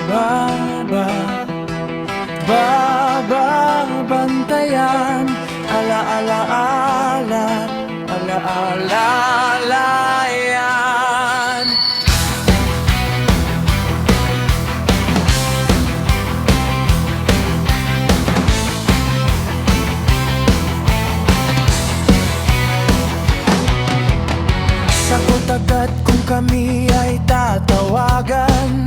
Baba, babantayan, alaala, alaala yan. Sagot agad kung kami ay tatawagan,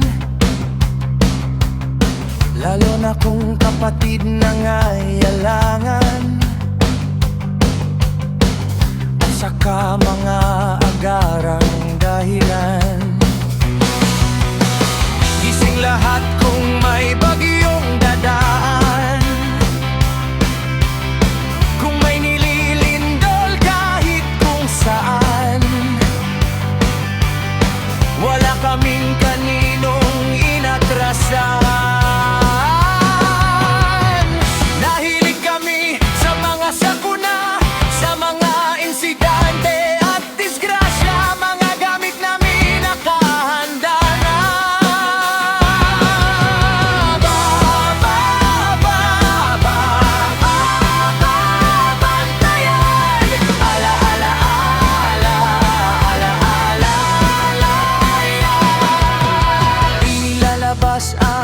lalo na kung kapatid nangailangan, at saka mga agarang dahilan. Gising lahat kung may bagyong dadaan, kung may nililindol kahit kung saan. Wala kaming kaninong inatrasan.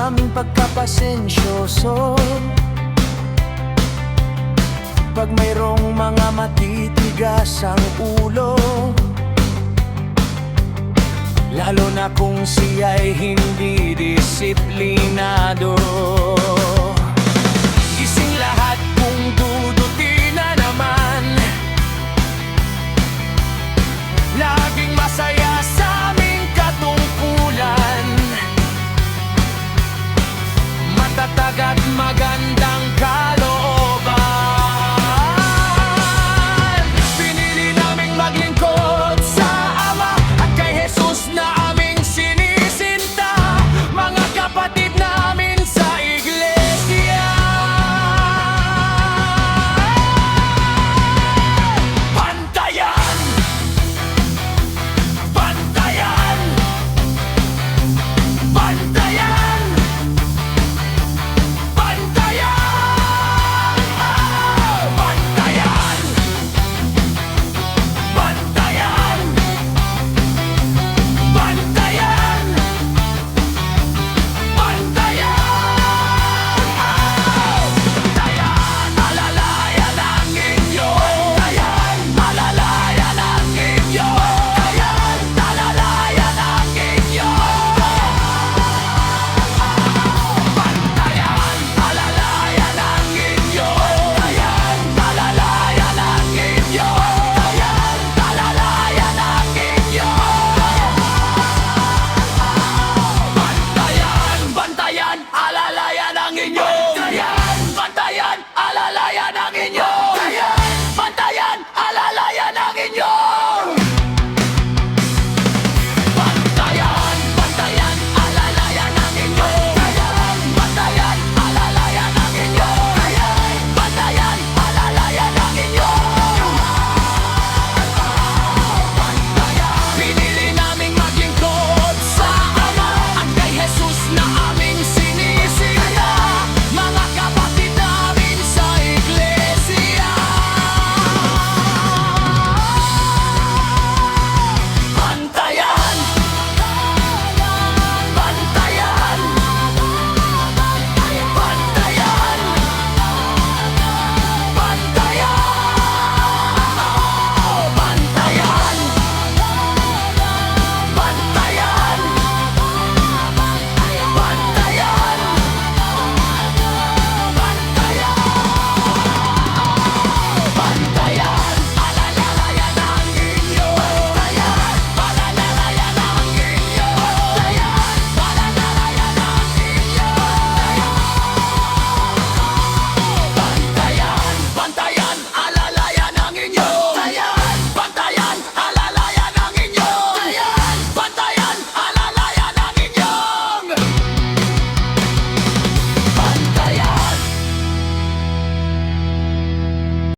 Aming pagkapasensyoso pag mayroong mga matitigas ang ulo, lalo na kung siya'y hindi disiplinado.